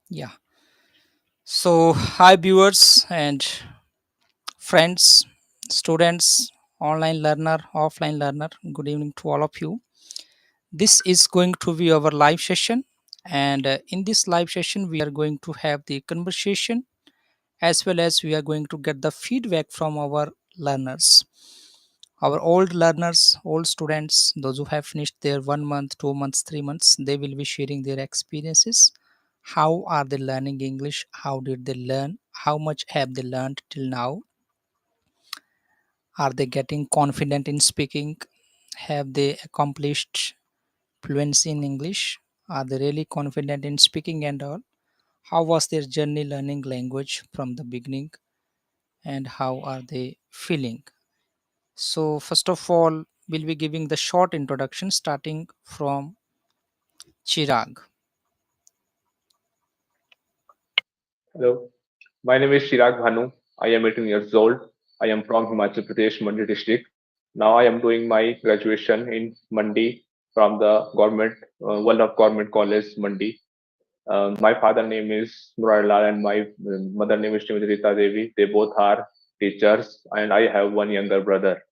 Yeah. So, hi, viewers and friends, students, online learner, offline learner. Good evening to all of you. This is going to be our live session, and in this live session, we are going to have the conversation as well as we are going to get the feedback from our learners. Our old learners, old students, those who have finished their 1 month, 2 months, 3 months, they will be sharing their experiences. How are they learning English? How did they learn? How much have they learned till now? Are they getting confident in speaking? Have they accomplished fluency in English? Are they really confident in speaking and all? How was their journey learning language from the beginning? And how are they feeling? So, first of all, we'll be giving the short introduction starting from Chirag. Hello, my name is Chirag Bhanu. I am 18 years old. I am from Himachal Pradesh, Mandi district. Now I am doing my graduation in Mandi from the World of Government College, Mandi. My father name is Muralal and my mother name is Srimati Rita Devi. They both are teachers and I have one younger brother.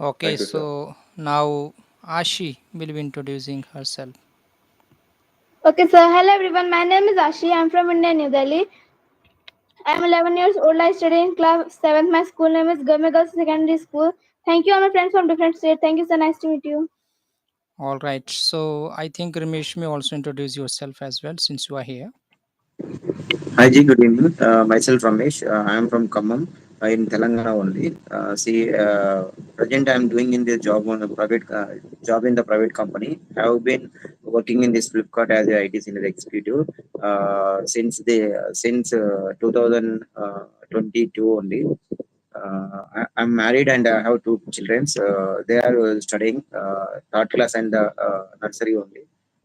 Okay, Thank you, sir. so now Ashi will be introducing herself. Okay, so hello everyone. My name is Ashi. I'm from India, New Delhi. I'm 11 years old. I study in class 7th. My school name is Government Girls Secondary School. Thank you, all my friends from different states. Thank you, so nice to meet you. All right, so I think Ramesh may also introduce yourself as well since you are here. Hi Ji, good evening. Myself Ramesh. I am from Khammam in Telangana only. Present I am doing in the job on a private job in the private company. I have been working in this Flipkart as a IT senior executive since 2022 only. I'm married and I have two children. They are studying third class and nursery only.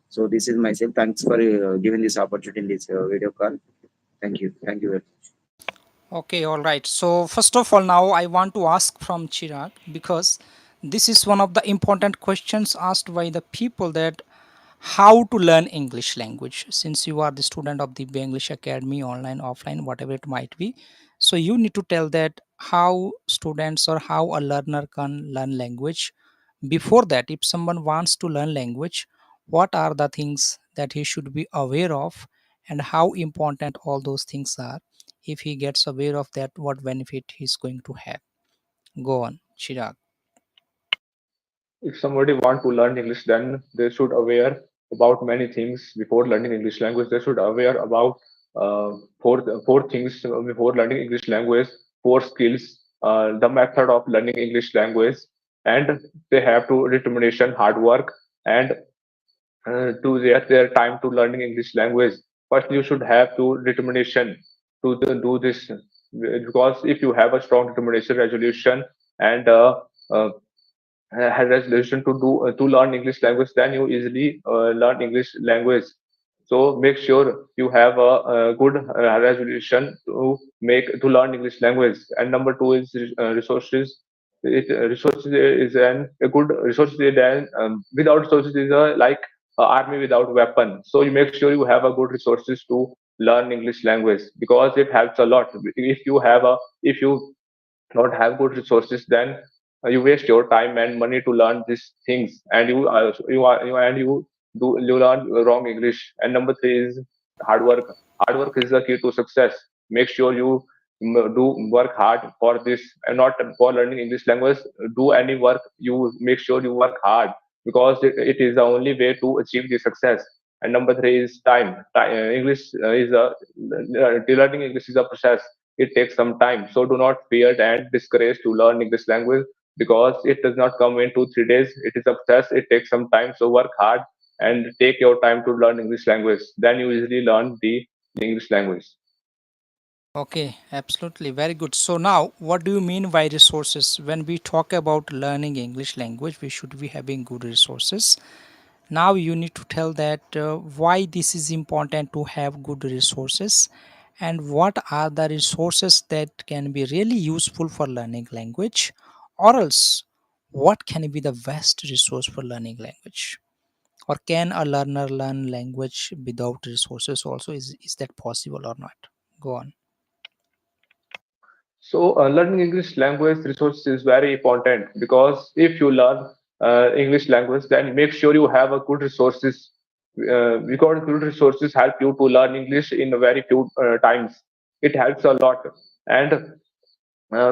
So this is myself. Thanks for giving this opportunity in this video call. Thank you. Thank you very much. Okay, all right. So, first of all, now I want to ask from Chirag because this is one of the important questions asked by the people that how to learn English language since you are the student of the English Academy, online, offline, whatever it might be. So, you need to tell that how students or how a learner can learn language. Before that, if someone wants to learn language, what are the things that he should be aware of and how important all those things are? If he gets aware of that, what benefit he's going to have? Go on, Chirag. If somebody want to learn English, then they should aware about many things before learning English language. They should aware about uh, four things before learning English language, four skills, the method of learning English language, and they have to determination, hard work, and to their time to learning English language. First, you should have to determination to do this because if you have a strong determination, resolution, and uh, had resolution to do to learn English language, then you easily learn English language. So make sure you have a good resolution to make to learn English language. And number two is resources. Resources is a good resources is without resources is like army without weapon. So you make sure you have a good resources to learn English language because it helps a lot. If you not have good resources, then you waste your time and money to learn these things, and you learn wrong English. And number three is hard work. Hard work is the key to success. Make sure you do work hard for this and not for learning English language. Do any work, you make sure you work hard because it is the only way to achieve the success. And number three is English is a learning English is a process. It takes some time. So do not fear and discourage to learn English language because it does not come in 2 3 days. It is a process. It takes some time. So work hard and take your time to learn English language. Then you easily learn the English language. Okay, absolutely. Very good. So now, what do you mean by resources? When we talk about learning English language, we should be having good resources. Now you need to tell that why this is important to have good resources and what are the resources that can be really useful for learning language, or else what can be the best resource for learning language. Or can a learner learn language without resources also? Is that possible or not? Go on. So, learning English language resources is very important because if you learn English language, then make sure you have a good resources. Because good resources help you to learn English in a very few times. It helps a lot. And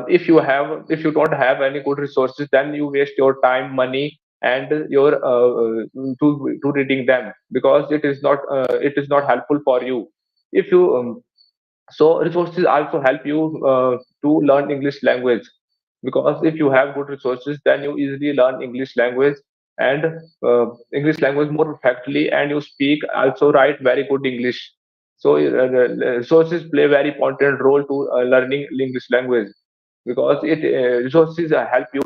if you don't have any good resources, then you waste your time, money, and your to reading them because it is not helpful for you. If you So resources also help you to learn English language because if you have good resources, then you easily learn English language and English language more perfectly, and you speak also write very good English. So the resources play very important role to learning English language because it resources uh, help you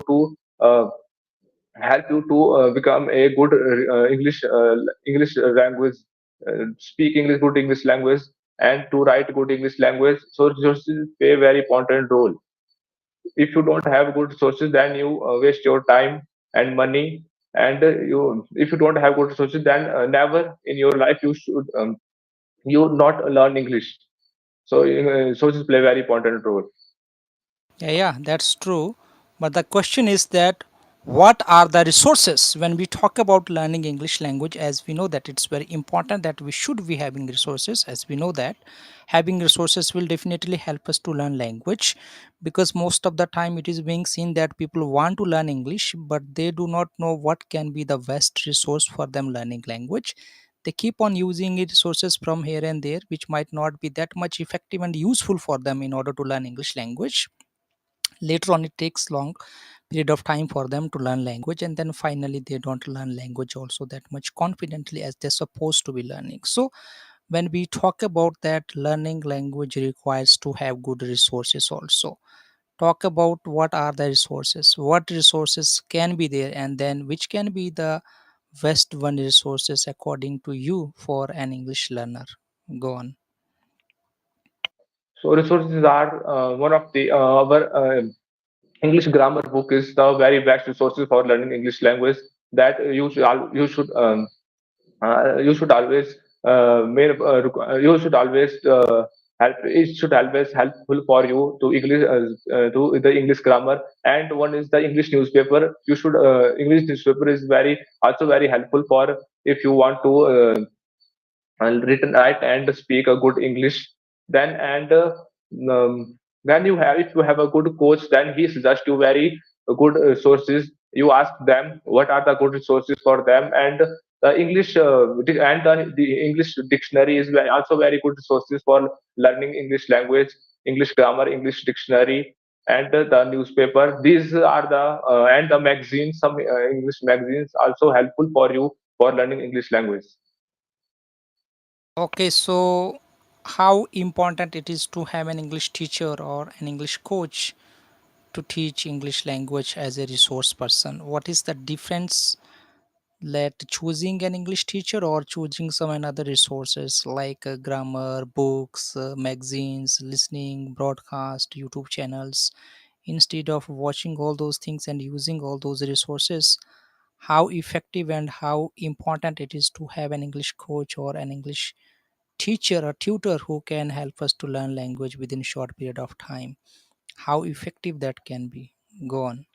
to become a good English language, speak English good English language, and to write good English language. So resources play a very important role. If you don't have good resources, then you waste your time and money. And you if you don't have good resources, then never in your life you not learn English. So resources play a very important role. Yeah, that's true. But the question is that what are the resources when we talk about learning English language? As we know that it's very important that we should be having resources, as we know that having resources will definitely help us to learn language, because most of the time it is being seen that people want to learn English but they do not know what can be the best resource for them learning language. They keep on using resources from here and there which might not be that much effective and useful for them in order to learn English language. Later on it takes long period of time for them to learn language, and then finally they don't learn language also that much confidently as they're supposed to be learning. So when we talk about that learning language requires to have good resources also, talk about what are the resources, what resources can be there, and then which can be the best one resources according to you for an English learner. Go on. So resources are one of the our English grammar book is the very best resources for learning English language that you should always you should always help. It should always helpful for you to to the English grammar. And one is the English newspaper. You should English newspaper is very also very helpful for if you want to written write and speak a good English. Then and then you have if you have a good coach, then he suggests you very good sources. You ask them what are the good resources for them, and the the English dictionary is also very good resources for learning English language, English grammar, English dictionary, and the newspaper. These are the and the magazines. Some English magazines also helpful for you for learning English language. Okay, so how important it is to have an English teacher or an English coach to teach English language as a resource person? What is the difference that choosing an English teacher or choosing some another resources like grammar, books, magazines, listening, broadcast, YouTube channels, instead of watching all those things and using all those resources? How effective and how important it is to have an English coach or an English teacher or tutor who can help us to learn language within short period of time? How effective that can be? Go on.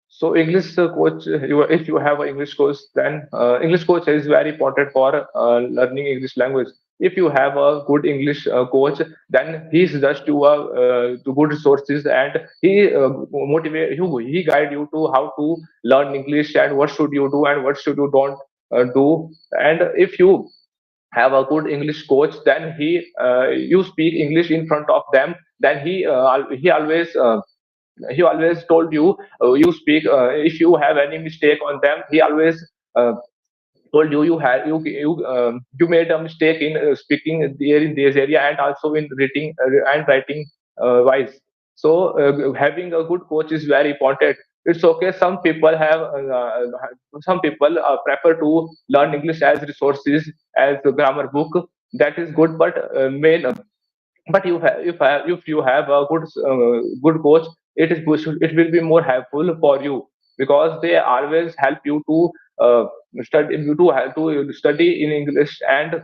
So English coach, if you have an English coach, then English coach is very important for learning English language. If you have a good English coach, then he suggests you to good resources, and he guide you to how to learn English and what should you do and what should you don't do. And if you have a good English coach, then you speak English in front of them, then he always told you you speak if you have any mistake on them, he always uh, told you you made a mistake in speaking there in this area and also in reading and writing wise. So having a good coach is very important. It's okay, some people prefer to learn English as resources, as a grammar book. That is good, but main but if you have a good coach, it will be more helpful for you because they always help you to study you to have to study in English, and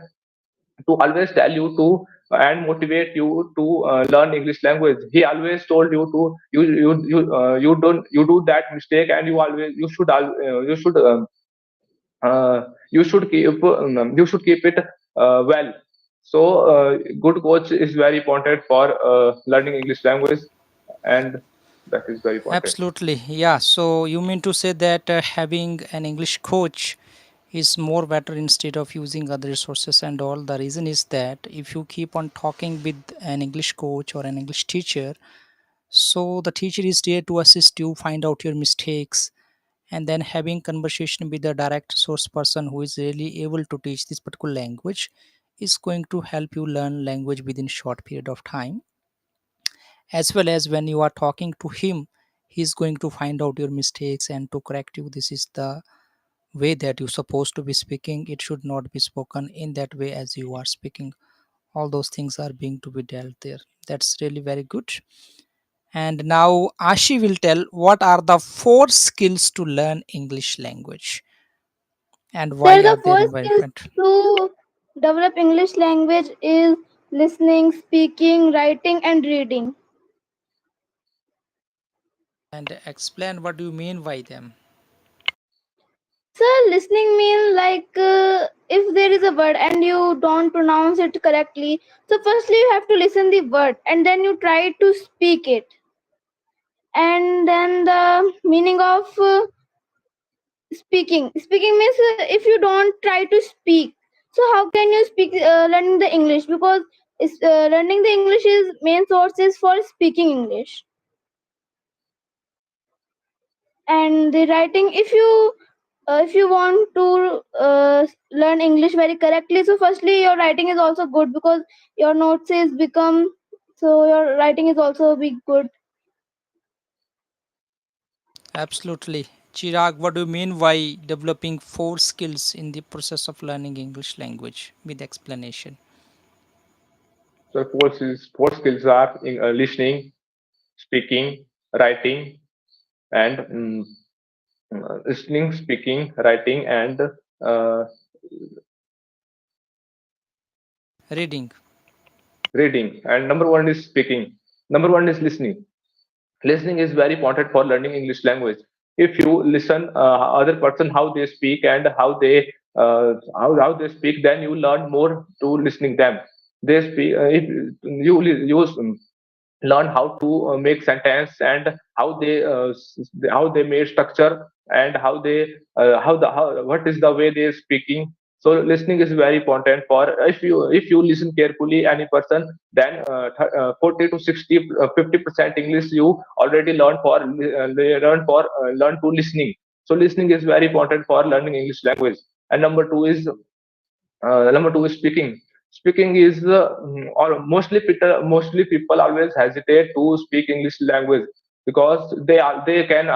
to always tell you to and motivate you to learn English language. He always told you to you do that mistake, and you should you should keep it well. So good coach is very important for learning English language, and that is very important. Absolutely. Yeah. So you mean to say that having an English coach is more better instead of using other resources and all. The reason is that if you keep on talking with an English coach or an English teacher, so the teacher is there to assist you find out your mistakes, and then having conversation with the direct source person who is really able to teach this particular language is going to help you learn language within short period of time. As well as when you are talking to him, he's going to find out your mistakes and to correct you. This is the way that you're supposed to be speaking. It should not be spoken in that way as you are speaking. All those things are being to be dealt there. That's really very good. And now Ashi will tell what are the four skills to learn English language and why Sir, are the they first skills important. to develop English language is listening, speaking, writing, and reading. And explain what do you mean by them. So listening means like if there is a word and you don't pronounce it correctly, so firstly you have to listen the word and then you try to speak it. And then the meaning of speaking means if you don't try to speak, so how can you speak learning the English? Because learning the English is main sources for speaking English. And the writing, if you want to learn English very correctly, so firstly your writing is also good because your notes is become, so your writing is also be good. Absolutely. Chirag, what do you mean by developing four skills in the process of learning English language with explanation? So four skills are in, listening, speaking, writing, and listening, speaking, writing, and uh, Reading. reading. And number one is speaking. Number one is listening. Listening is very important for learning English language. If you listen other person how they speak and how they speak, then you learn more to listening them. They speak if you use learn how to make sentence, and how they made structure, and how what is the way they are speaking. So listening is very important for, if you listen carefully any person, then 40 to 60 50% English you already learn to listening. So listening is very important for learning English language. And number two is speaking. Speaking is or mostly people always hesitate to speak English language, because they can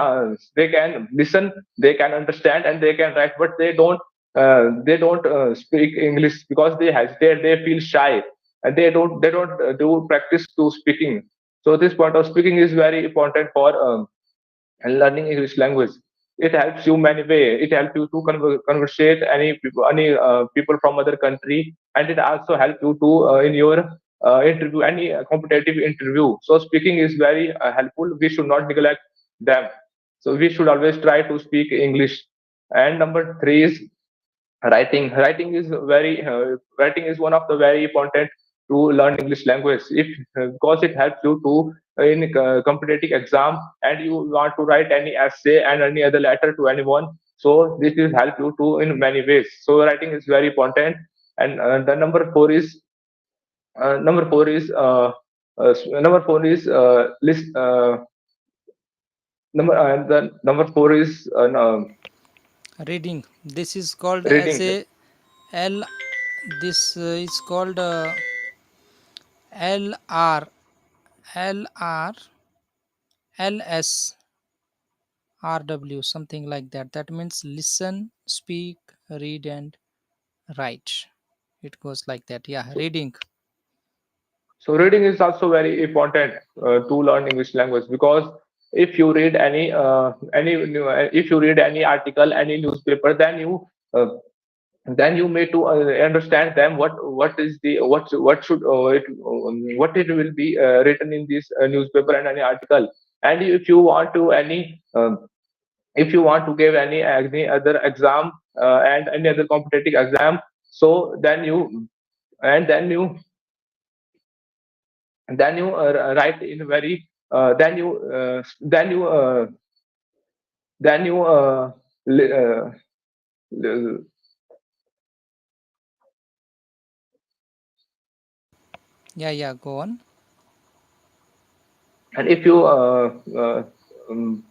listen, they can understand, and they can write, but they don't speak English because they hesitate, they feel shy, and they don't do practice to speaking. So this part of speaking is very important for and learning English language. It helps you many way. It helps you to conversate any people from other country, and it also helps you to in your interview, any competitive interview. So speaking is very helpful. We should not neglect them. So we should always try to speak English. And number three is writing is one of the very important to learn English language. If because it helps you to in competitive exam, and you want to write any essay and any other letter to anyone, so this will help you to in many ways. So writing is very important. And the number four is number four is list number the number four is no, Reading. This is called as reading. a L. This is called LR. LR. LS. RW. Something like that. That means listen, speak, read, and write. It goes like that. Yeah. So Reading. So reading is also very important to learn English language, because if you read if you read any article, any newspaper, then uh, then you may to understand them what is the what should what it will be written in this newspaper and any article. And if you want to any if you want to give any other exam and any other competitive exam, so and then you write in very then you then you li- li- Yeah, yeah, go on. and uh, um,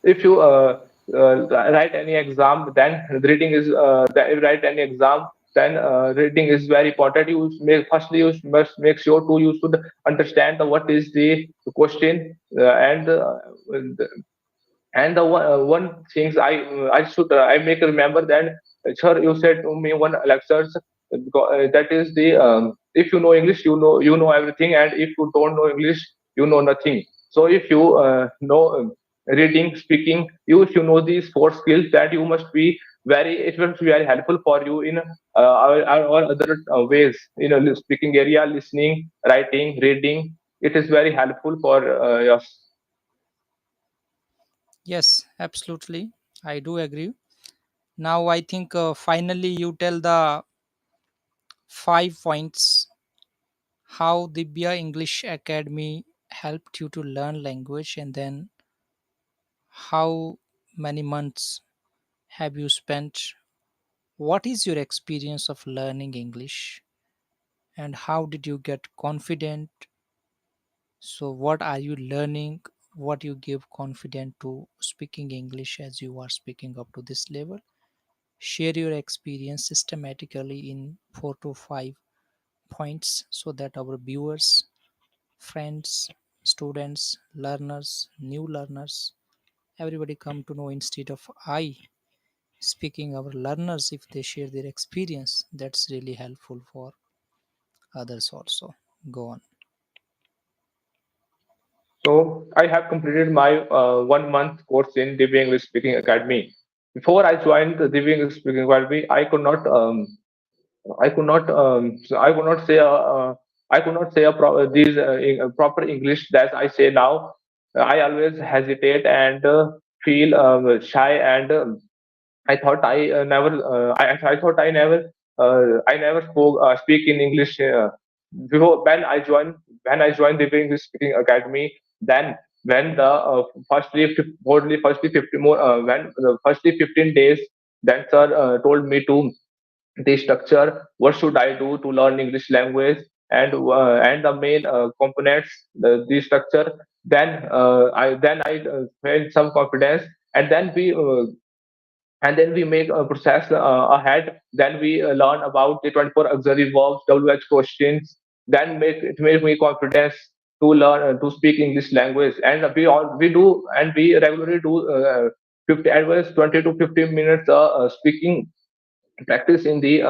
if you write any exam, then reading is if you write any exam, then reading is very important. You make firstly you must make sure to you should understand the, what is the question and the one things I should I make remember that sir you said to me one lectures that is the if you know English you know everything, and if you don't know English you know nothing. So if you know reading, speaking, you if you know these four skills, that you must be very it will be very helpful for you in our other ways, you know, speaking area, listening, writing, reading. It is very helpful for us. Yes, absolutely. I do agree. Now, I think finally you tell the 5 points how Dibya English Academy helped you to learn language, and then how many months have you spent? What is your experience of learning English, and how did you get confident? So, what are you learning? What you give confident to speaking English as you are speaking up to this level? Share your experience systematically in 4 to 5 points so that our viewers, friends, students, learners, new learners, everybody come to know instead of I speaking. Our learners, if they share their experience, that's really helpful for others also. Go on. So I have completed my 1 month course in Divya English Speaking Academy. Before I joined the Divya English Speaking Academy, I could not say I could not say these proper English that I say now. I always hesitate and feel shy, and I thought I thought I never speak in English before when I joined the English Speaking Academy. Then when the firstly 50 more when the firstly 15 days, then sir told me to the structure. What should I do to learn English language, and the main components, the structure. Then I felt some confidence, and then we make a process ahead. Then we learn about the 24 auxiliary verbs, WH questions. Then make it made me confidence to learn to speak English language. And we do and we regularly do 50 advice 20 to 15 minutes speaking practice in the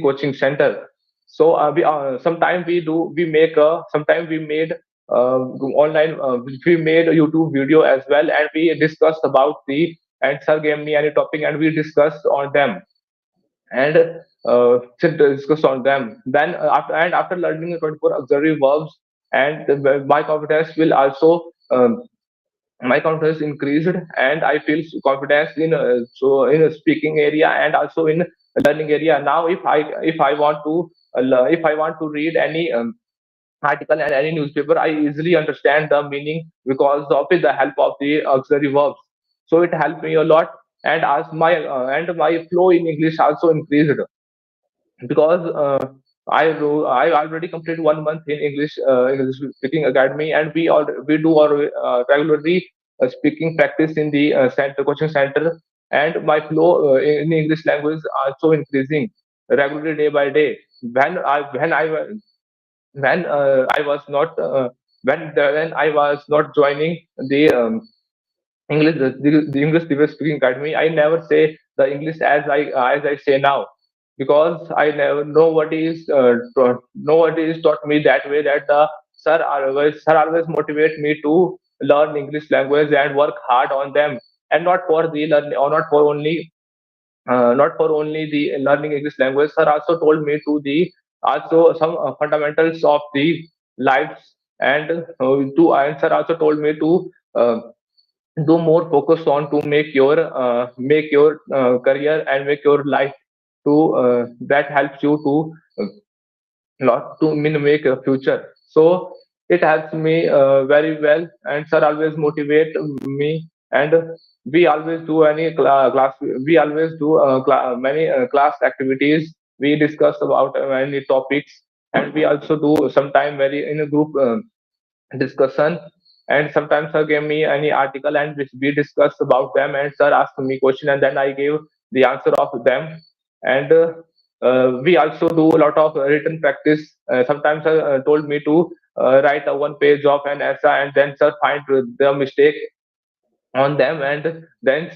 coaching center. So we sometimes we make sometimes we made online we made a YouTube video as well, and we discussed about the and sir gave me any topic and we discussed on them, and discussed on them. Then after learning the 24 auxiliary verbs, and my confidence will also my confidence increased, and I feel confidence in in a speaking area and also in learning area. Now if I want to if I want to read any article and any newspaper, I easily understand the meaning because of the help of the auxiliary verbs. So it helped me a lot, and my flow in English also increased because I already completed 1 month in English speaking academy, and we do our regularly speaking practice in the coaching center, and my flow in English language also increasing regularly day by day. When I was not when I was not joining the the English Diva Speaking Academy, I never say the English as I say now, because I never nobody is taught me that way, that the sir always motivate me to learn English language and work hard on them, and not for the learning or not for only not for only the learning English language. Sir also told me to the also some fundamentals of the lives, and sir also told me to do more focus on to make your career and make your life to that helps you to uh, lot to make a future. So it helps me very well, and sir always motivate me, and we always do any class, we always do many class activities, we discuss about many topics, and we also do sometime very in a group discussion. And sometimes sir gave me any article and which we discussed about them, and sir asked me question and then I gave the answer of them. And we also do a lot of written practice. Sometimes sir told me to write a one page of an essay, and then sir find the mistake on them, and then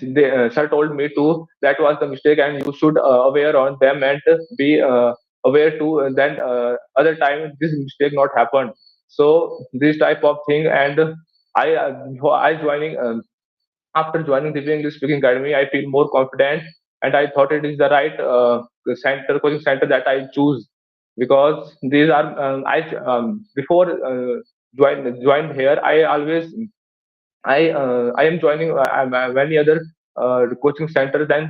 sir told me to that was the mistake and you should aware on them and be aware to then other time this mistake not happen. So this type of thing. And I joining after joining the English Speaking Academy, I feel more confident, and I thought it is the right coaching center that I choose, because these are before joined here. I am joining many other coaching centers. Then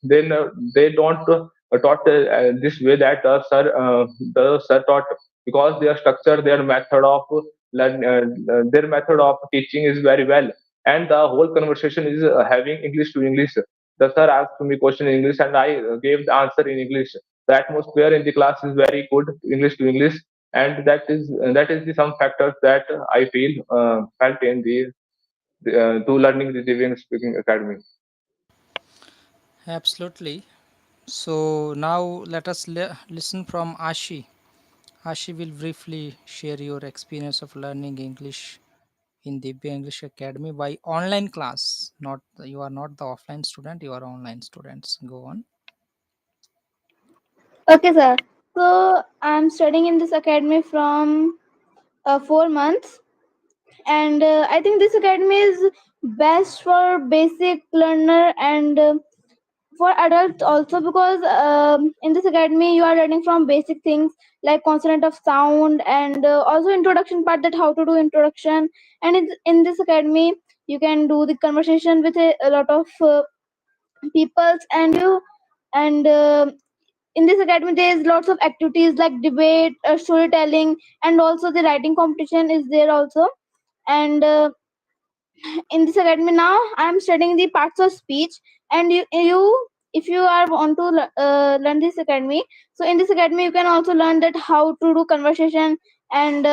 they don't taught this way that the sir taught, because their structure, their method of their method of teaching is very well, and the whole conversation is having English to English. The sir asked me question in English and I gave the answer in English. The atmosphere in the class is very good, English to English, and that is the some factors that I feel felt in the to learning the Divyang Speaking Academy. Absolutely. So now let us listen from Ashi. Ashi will briefly share your experience of learning English in Divya English Academy by online class. Not you are not the offline student, you are online students. Go on. Okay, sir. So I'm studying in this academy from 4 months, and I think this academy is best for basic learner and for adults also, because in this academy you are learning from basic things like consonant of sound, and also introduction part, that how to do introduction. And in this academy you can do the conversation with a lot of peoples, and you and in this academy there is lots of activities like debate, storytelling, and also the writing competition is there also. And in this academy now I am studying the parts of speech. And you if you are want to learn this academy, so in this academy you can also learn that how to do conversation. And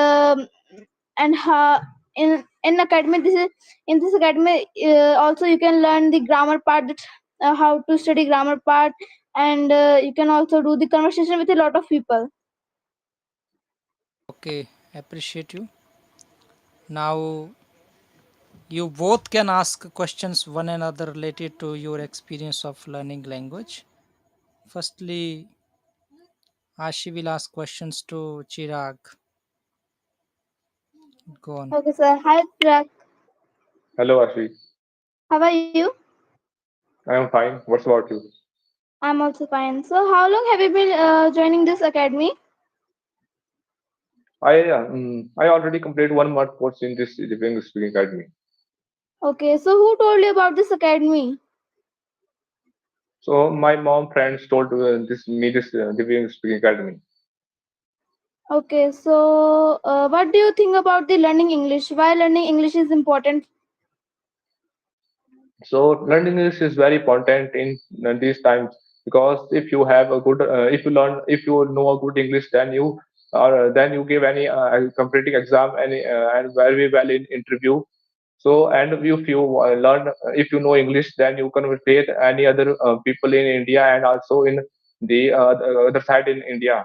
and how in academy this is in this academy also you can learn the grammar part, that how to study grammar part. And you can also do the conversation with a lot of people. Okay, appreciate you. Now you both can ask questions one another related to your experience of learning language. Firstly, Ashi will ask questions to Chirag. Go on. Okay, sir. Hi, Prak. Hello, Ashi. How are you? I am fine. What's about you? I'm also fine. So how long have you been joining this academy? I already completed 1 month course in this Divyang Speaking Academy. Okay, so who told you about this academy? So my mom friends told this Divyang Speaking Academy. Okay, so what do you think about the learning English? Why learning English is important? So learning English is very important in these times, because if you have a good if you know a good English, then you give any completing exam and very well in interview. So and if you learn if you know English, then you conversate any other people in India and also in the other side in India.